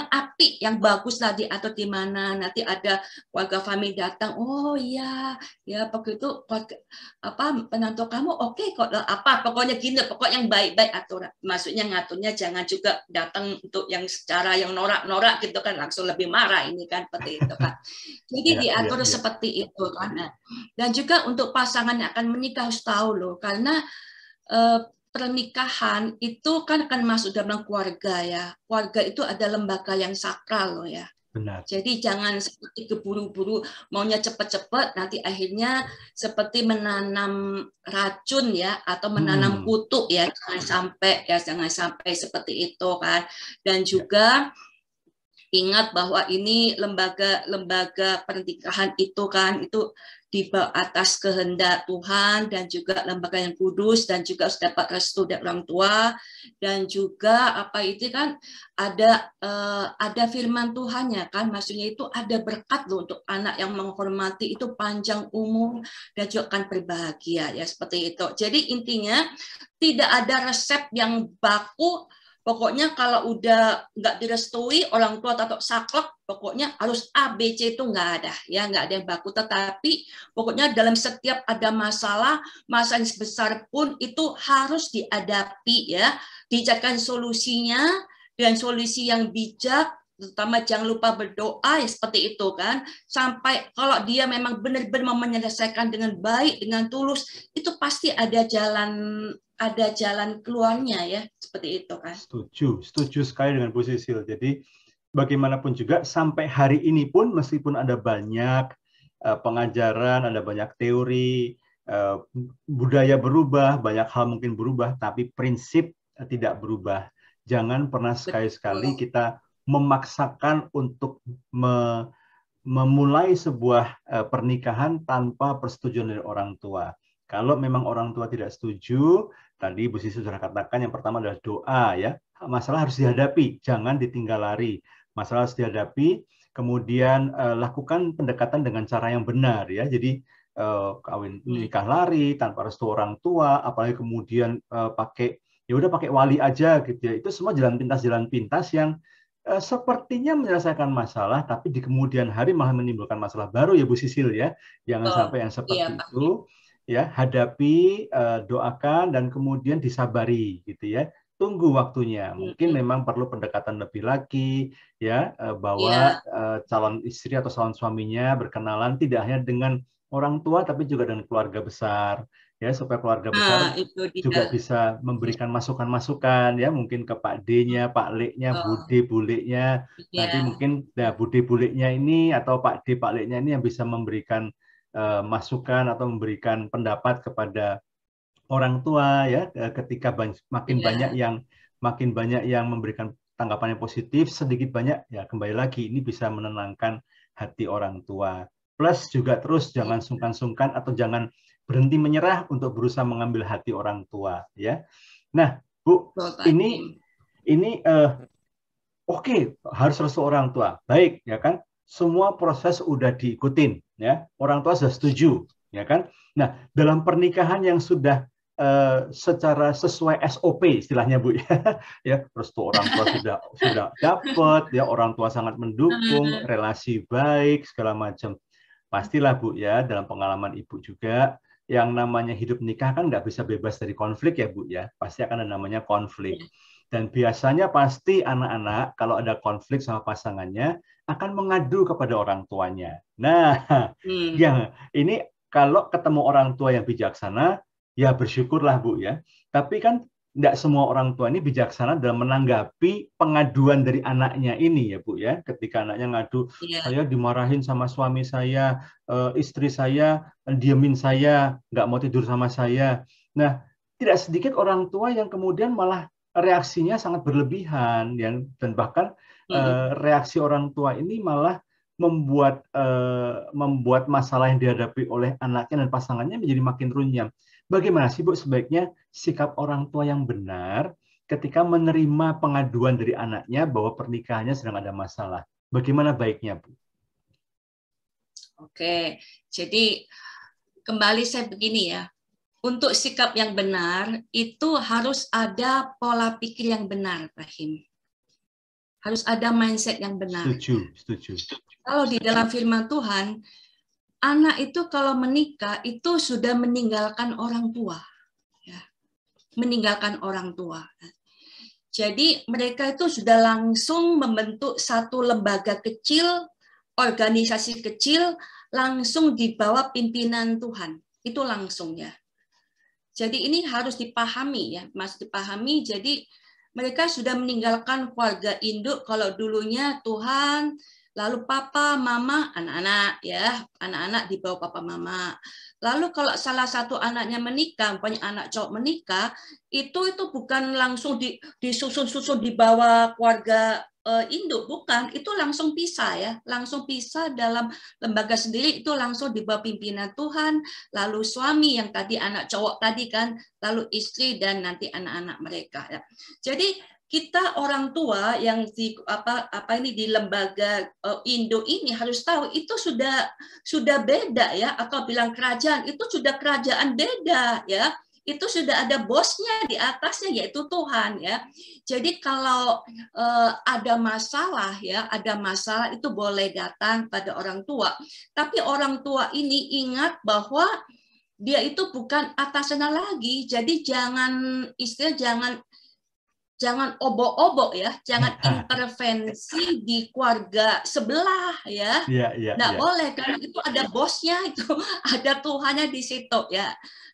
B: apik, yang bagus lah diatur di mana. Nanti ada keluarga family datang, oh iya ya begitu, penantu kamu oke kok, apa pokoknya gini, pokoknya yang baik-baik atur. Maksudnya ngaturnya jangan juga datang untuk yang secara yang norak-norak gitu kan, langsung lebih marah ini kan, seperti itu kan. Jadi diatur seperti itu kan. Dan juga untuk pasangan yang akan menikah harus tahu loh, karena pernikahan itu kan akan masuk dalam keluarga ya. Keluarga itu ada lembaga yang sakral loh ya.
A: Benar.
B: Jadi jangan seperti keburu-buru maunya cepat-cepat, nanti akhirnya seperti menanam racun ya, atau menanam kutuk ya. Jangan sampai seperti itu kan. Dan juga ingat bahwa ini lembaga pernikahan itu kan, itu di atas kehendak Tuhan, dan juga lembaga yang kudus, dan juga harus dapat restu dari orang tua, dan juga apa itu kan ada firman Tuhannya kan, maksudnya itu ada berkat loh untuk anak yang menghormati itu, panjang umur dan juga akan berbahagia ya, seperti itu. Jadi intinya tidak ada resep yang baku. Pokoknya kalau udah nggak direstui orang tua atau saklek, pokoknya harus A, B, C, itu nggak ada ya, nggak ada yang baku. Tetapi pokoknya dalam setiap ada masalah yang sebesar pun itu harus dihadapi ya, dicarikan solusinya, dan solusi yang bijak, terutama jangan lupa berdoa ya, seperti itu kan, sampai kalau dia memang benar-benar menyelesaikan dengan baik, dengan tulus, itu pasti ada jalan keluarnya ya, seperti itu kan.
A: Setuju sekali dengan Bu Sisil. Jadi bagaimanapun juga sampai hari ini pun, meskipun ada banyak pengajaran, ada banyak teori, budaya berubah, banyak hal mungkin berubah, tapi prinsip tidak berubah. Jangan pernah sekali-sekali kita memaksakan untuk memulai sebuah pernikahan tanpa persetujuan dari orang tua. Kalau memang orang tua tidak setuju, tadi Bu Sisi sudah katakan, yang pertama adalah doa ya. Masalah harus dihadapi, jangan ditinggal lari. Masalah harus dihadapi, kemudian lakukan pendekatan dengan cara yang benar ya. Jadi nikah lari tanpa restu orang tua, apalagi kemudian pakai wali aja gitu ya. Itu semua jalan pintas yang sepertinya menyelesaikan masalah, tapi di kemudian hari malah menimbulkan masalah baru ya Bu Sisil ya. Jangan sampai yang seperti itu. Ya, hadapi, doakan, dan kemudian disabari gitu ya. Tunggu waktunya. Mungkin memang perlu pendekatan lebih lagi ya, bahwa calon istri atau calon suaminya berkenalan tidak hanya dengan orang tua tapi juga dengan keluarga besar ya, supaya keluarga besar juga bisa memberikan masukan-masukan ya, mungkin ke Pak D-nya, Pak Le-nya, Bude Bule-nya. Nanti mungkin Bude Bule-nya ini atau Pak D Pak Le-nya ini yang bisa memberikan masukan atau memberikan pendapat kepada orang tua ya, ketika makin banyak yang memberikan tanggapan yang positif, sedikit banyak ya kembali lagi ini bisa menenangkan hati orang tua. Plus juga terus jangan sungkan-sungkan atau jangan berhenti menyerah untuk berusaha mengambil hati orang tua ya. Nah, Bu, ini oke, harus restu orang tua. Baik ya kan? Semua proses udah diikutin ya, orang tua sudah setuju ya kan. Nah, dalam pernikahan yang sudah secara sesuai SOP istilahnya Bu ya, restu orang tua sudah dapat ya, orang tua sangat mendukung, relasi baik segala macam, pastilah Bu ya, dalam pengalaman Ibu juga, yang namanya hidup nikah kan nggak bisa bebas dari konflik ya Bu ya, pasti akan ada namanya konflik. Dan biasanya pasti anak-anak kalau ada konflik sama pasangannya akan mengadu kepada orang tuanya. Nah, yang ini kalau ketemu orang tua yang bijaksana, ya bersyukurlah Bu ya. Tapi kan tidak semua orang tua ini bijaksana dalam menanggapi pengaduan dari anaknya ini ya Bu ya. Ketika anaknya ngadu, saya dimarahin sama suami saya, istri saya diemin saya, nggak mau tidur sama saya. Nah, tidak sedikit orang tua yang kemudian malah reaksinya sangat berlebihan, dan bahkan reaksi orang tua ini malah membuat masalah yang dihadapi oleh anaknya dan pasangannya menjadi makin runyam. Bagaimana sih Bu sebaiknya sikap orang tua yang benar ketika menerima pengaduan dari anaknya bahwa pernikahannya sedang ada masalah? Bagaimana baiknya, Bu?
B: Oke, jadi kembali saya begini ya. Untuk sikap yang benar itu harus ada pola pikir yang benar, Rahim. Harus ada mindset yang benar.
A: Setuju.
B: Kalau di dalam firman Tuhan, anak itu kalau menikah itu sudah meninggalkan orang tua. Ya. Meninggalkan orang tua. Jadi mereka itu sudah langsung membentuk satu lembaga kecil, organisasi kecil, langsung di bawah pimpinan Tuhan. Itu langsung ya. Jadi ini harus dipahami ya, Mas, dipahami. Jadi mereka sudah meninggalkan keluarga induk kalau dulunya Tuhan, lalu papa, mama, anak-anak ya, anak-anak di bawah papa, mama. Lalu kalau salah satu anaknya menikah, banyak anak cowok menikah, itu bukan langsung disusun-susun di bawah keluarga induk, bukan, itu langsung pisah ya, langsung pisah dalam lembaga sendiri, itu langsung di bawah pimpinan Tuhan, lalu suami yang tadi anak cowok tadi kan, lalu istri dan nanti anak-anak mereka ya. Jadi kita orang tua yang di di lembaga induk ini harus tahu itu sudah beda ya, atau bilang kerajaan itu sudah kerajaan beda ya. Itu sudah ada bosnya di atasnya yaitu Tuhan ya. Jadi kalau ada masalah ya, ada masalah itu boleh datang pada orang tua. Tapi orang tua ini ingat bahwa dia itu bukan atasannya lagi. Jadi jangan obok-obok ya, jangan intervensi di keluarga sebelah ya. Nggak boleh, karena itu ada bosnya, itu ada Tuhannya di situ ya.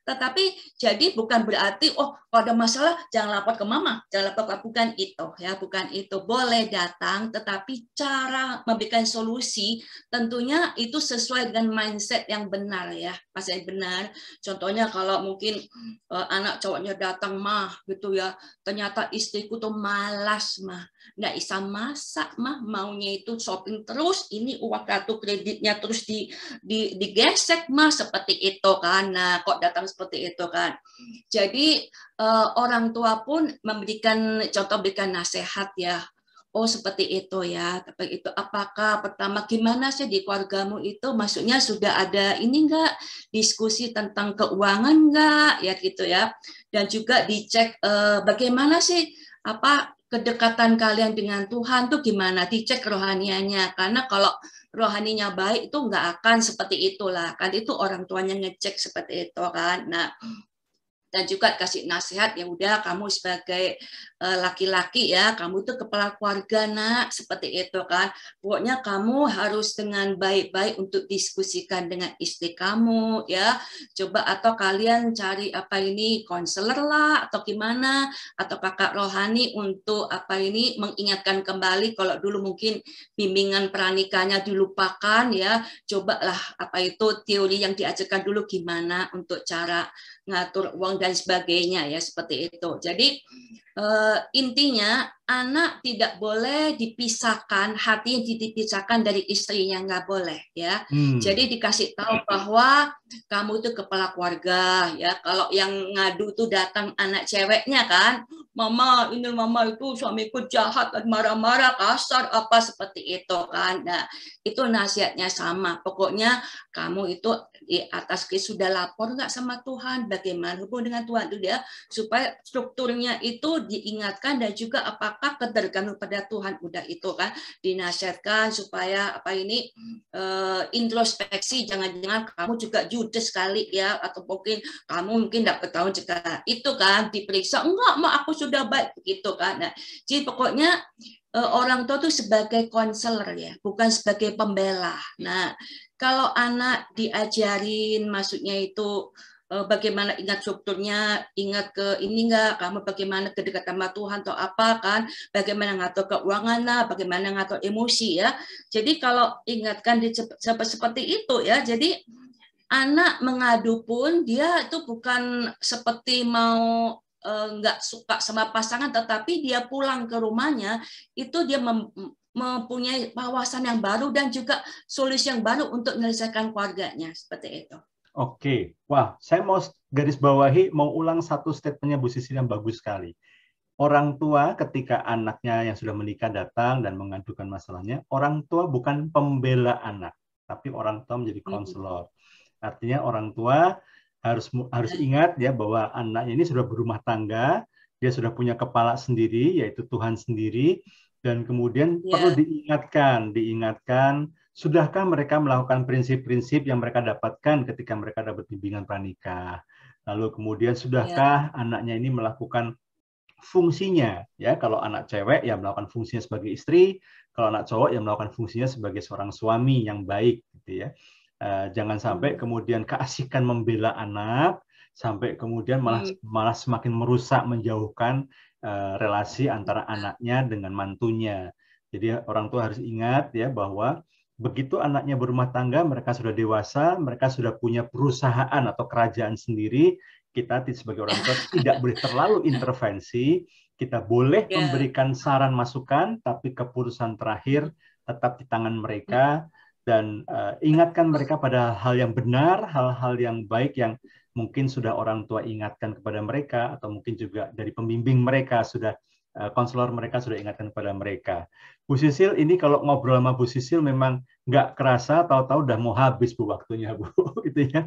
B: Tetapi jadi bukan berarti kalau ada masalah jangan lapor ke mama, jangan lapor ke, bukan itu ya, bukan itu. Boleh datang, tetapi cara memberikan solusi tentunya itu sesuai dengan mindset yang benar ya, pas yang benar. Contohnya kalau mungkin anak cowoknya datang mah gitu ya, ternyata istriku tuh malas mah, nggak bisa masak mah, maunya itu shopping terus, ini uang kartu kreditnya terus digesek mah, seperti itu kan. Nah kok datang seperti itu kan. Jadi orang tua pun memberikan contoh, berikan nasihat ya. Oh seperti itu ya. Tapi itu apakah pertama gimana sih di keluargamu itu, maksudnya sudah ada ini enggak diskusi tentang keuangan enggak ya gitu ya. Dan juga dicek bagaimana sih kedekatan kalian dengan Tuhan tuh gimana, dicek rohanianya. Karena kalau rohaninya baik itu enggak akan seperti itulah kan, itu orang tuanya ngecek seperti itu kan. Nah dan juga kasih nasihat, ya udah kamu sebagai laki-laki ya, kamu itu kepala keluarga nak, seperti itu kan. Pokoknya kamu harus dengan baik-baik untuk diskusikan dengan istri kamu ya. Coba atau kalian cari konselor lah atau gimana, atau kakak rohani untuk mengingatkan kembali kalau dulu mungkin bimbingan pernikahnya dilupakan ya. Cobalah teori yang diajarkan dulu gimana untuk cara ngatur uang dan sebagainya ya, seperti itu. Jadi intinya anak tidak boleh dipisahkan, hati dipisahkan dari istrinya, nggak boleh ya. Jadi dikasih tahu bahwa kamu itu kepala keluarga ya. Kalau yang ngadu itu datang anak ceweknya kan, mama itu suamiku jahat, marah-marah, kasar seperti itu kan. Nah itu nasihatnya sama. Pokoknya kamu itu di atas sudah lapor nggak sama Tuhan, bagaimana hubungan dengan Tuhan itu dia, supaya strukturnya itu diingatkan, dan juga apakah ketergantungan pada Tuhan, udah itu kan dinasihatkan supaya introspeksi, jangan-jangan kamu juga judes sekali ya, atau mungkin dapat tahun juga itu kan diperiksa, enggak aku sudah baik gitu kan. Nah jadi pokoknya orang tua itu sebagai konselor ya, bukan sebagai pembela. Nah kalau anak diajarin, maksudnya itu bagaimana ingat strukturnya, ingat ke ini enggak, kamu bagaimana kedekatan sama Tuhan atau apa kan, bagaimana ngatur keuangan lah, bagaimana ngatur emosi ya. Jadi kalau ingatkan seperti itu ya, jadi anak mengadu pun dia itu bukan seperti mau nggak suka sama pasangan, tetapi dia pulang ke rumahnya itu dia mempunyai wawasan yang baru dan juga solusi yang baru untuk menyelesaikan keluarganya, seperti itu.
A: Oke, wah, saya mau garis bawahi, mau ulang satu statementnya Bu Sisil yang bagus sekali. Orang tua ketika anaknya yang sudah menikah datang dan mengadukan masalahnya, orang tua bukan pembela anak, tapi orang tua menjadi konselor. Artinya orang tua harus ingat ya bahwa anaknya ini sudah berumah tangga, dia sudah punya kepala sendiri, yaitu Tuhan sendiri, dan kemudian perlu diingatkan, sudahkah mereka melakukan prinsip-prinsip yang mereka dapatkan ketika mereka dapat bimbingan pranikah? Lalu kemudian sudahkah anaknya ini melakukan fungsinya, ya, kalau anak cewek ya melakukan fungsinya sebagai istri, kalau anak cowok yang melakukan fungsinya sebagai seorang suami yang baik, gitu ya. Jangan sampai kemudian keasikan membela anak sampai kemudian malah semakin merusak, menjauhkan relasi antara anaknya dengan mantunya. Jadi orang tua harus ingat ya bahwa begitu anaknya berumah tangga, mereka sudah dewasa, mereka sudah punya perusahaan atau kerajaan sendiri. Kita sebagai orang tua tidak boleh terlalu intervensi, kita boleh memberikan saran masukan, tapi keputusan terakhir tetap di tangan mereka, dan ingatkan mereka pada hal yang benar, hal-hal yang baik yang mungkin sudah orang tua ingatkan kepada mereka, atau mungkin juga dari pembimbing mereka, konselor mereka sudah ingatkan kepada mereka. Bu Sisil, ini kalau ngobrol sama Bu Sisil memang nggak kerasa, tahu-tahu udah mau habis Bu waktunya Bu, gitu ya.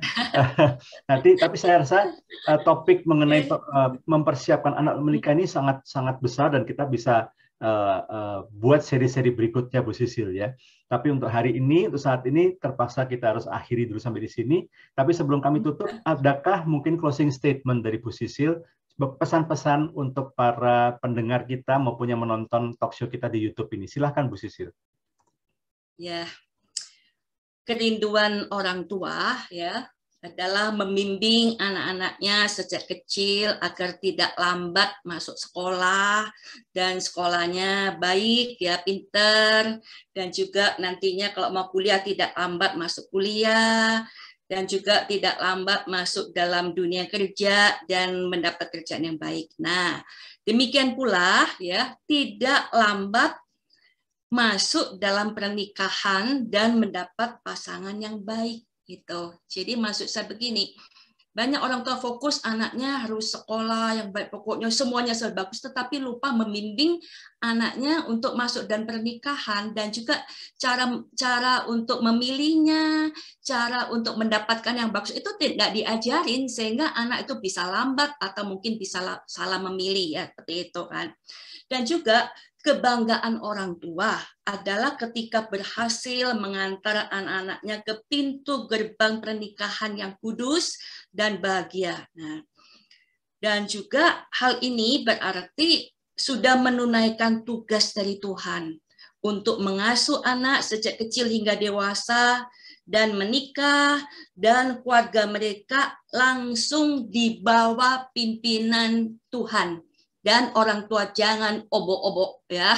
A: Tapi saya rasa topik mengenai mempersiapkan anak menikah ini sangat besar dan kita bisa buat seri-seri berikutnya Bu Sisil ya. Tapi untuk hari ini, untuk saat ini terpaksa kita harus akhiri dulu sampai di sini. Tapi sebelum kami tutup, adakah mungkin closing statement dari Bu Sisil, pesan-pesan untuk para pendengar kita maupun yang menonton talk show kita di YouTube ini? Silahkan Bu Sisil.
B: Ya, kerinduan orang tua ya adalah membimbing anak-anaknya sejak kecil agar tidak lambat masuk sekolah dan sekolahnya baik ya, pinter, dan juga nantinya kalau mau kuliah tidak lambat masuk kuliah, dan juga tidak lambat masuk dalam dunia kerja dan mendapat kerjaan yang baik. Nah, demikian pula ya, tidak lambat masuk dalam pernikahan dan mendapat pasangan yang baik gitu. Jadi maksud saya begini, banyak orang tua fokus anaknya harus sekolah yang baik, pokoknya semuanya serba bagus, tetapi lupa membimbing anaknya untuk masuk dan pernikahan, dan juga cara untuk memilihnya, cara untuk mendapatkan yang bagus itu tidak diajarin, sehingga anak itu bisa lambat atau mungkin bisa salah memilih ya, seperti itu kan. Dan juga kebanggaan orang tua adalah ketika berhasil mengantar anak-anaknya ke pintu gerbang pernikahan yang kudus dan bahagia. Nah, dan juga hal ini berarti sudah menunaikan tugas dari Tuhan untuk mengasuh anak sejak kecil hingga dewasa dan menikah, dan keluarga mereka langsung di bawah pimpinan Tuhan. Dan orang tua jangan obok-obok ya.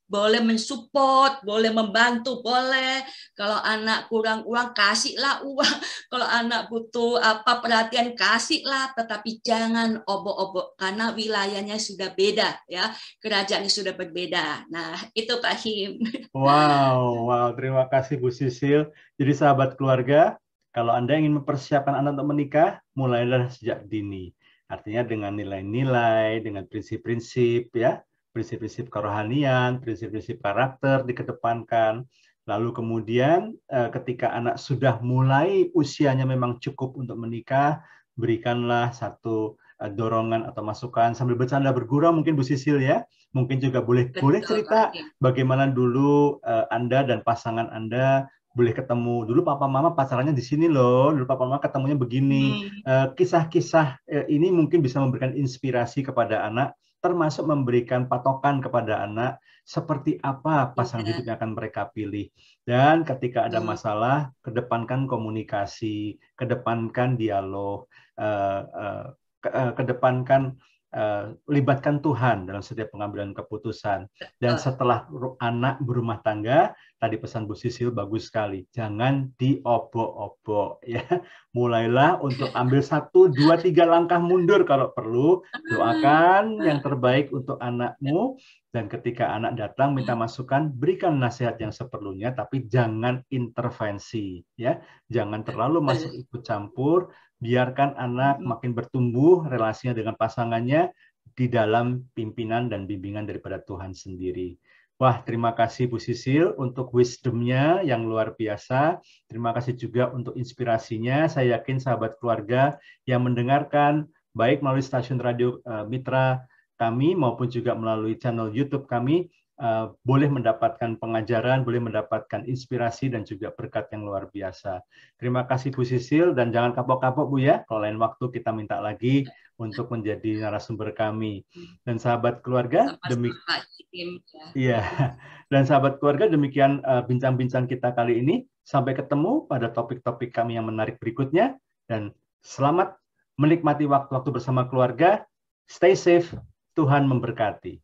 B: Boleh mensupport, boleh membantu, boleh. Kalau anak kurang uang, kasihlah uang. Kalau anak butuh perhatian, kasihlah. Tetapi jangan obok-obok karena wilayahnya sudah beda ya. Kerajaannya sudah berbeda. Nah, itu Pak Him.
A: Wow, terima kasih Bu Sisil. Jadi sahabat keluarga, kalau Anda ingin mempersiapkan anak untuk menikah, mulailah sejak dini. Artinya dengan nilai-nilai, dengan prinsip-prinsip ya, prinsip-prinsip kerohanian, prinsip-prinsip karakter dikedepankan. Lalu kemudian ketika anak sudah mulai usianya memang cukup untuk menikah, berikanlah satu dorongan atau masukan sambil bercanda bergurau mungkin Bu Sisil ya. Mungkin juga boleh cerita bagaimana dulu Anda dan pasangan Anda boleh ketemu. Dulu papa mama pacarannya di sini loh, dulu papa mama ketemunya begini. Kisah-kisah ini mungkin bisa memberikan inspirasi kepada anak, termasuk memberikan patokan kepada anak seperti apa pasangan hidup yang akan mereka pilih. Dan ketika ada masalah, kedepankan komunikasi, kedepankan dialog, kedepankan libatkan Tuhan dalam setiap pengambilan keputusan. Dan setelah anak berumah tangga, tadi pesan Bu Sisil bagus sekali, jangan diobok-obok ya. Mulailah untuk ambil 1, 2, 3 langkah mundur kalau perlu. Doakan yang terbaik untuk anakmu, dan ketika anak datang minta masukan, berikan nasihat yang seperlunya, tapi jangan intervensi ya. Jangan terlalu masuk ikut campur. Biarkan anak makin bertumbuh relasinya dengan pasangannya di dalam pimpinan dan bimbingan daripada Tuhan sendiri. Wah, terima kasih Bu Sisil untuk wisdom-nya yang luar biasa. Terima kasih juga untuk inspirasinya. Saya yakin sahabat keluarga yang mendengarkan, baik melalui stasiun radio mitra kami maupun juga melalui channel YouTube kami, boleh mendapatkan pengajaran, boleh mendapatkan inspirasi dan juga berkat yang luar biasa. Terima kasih Bu Sisil, dan jangan kapok-kapok Bu ya, kalau lain waktu kita minta lagi untuk menjadi narasumber kami. Dan sahabat keluarga, dan sahabat keluarga, demikian bincang-bincang kita kali ini. Sampai ketemu pada topik-topik kami yang menarik berikutnya, dan selamat menikmati waktu-waktu bersama keluarga. Stay safe, Tuhan memberkati.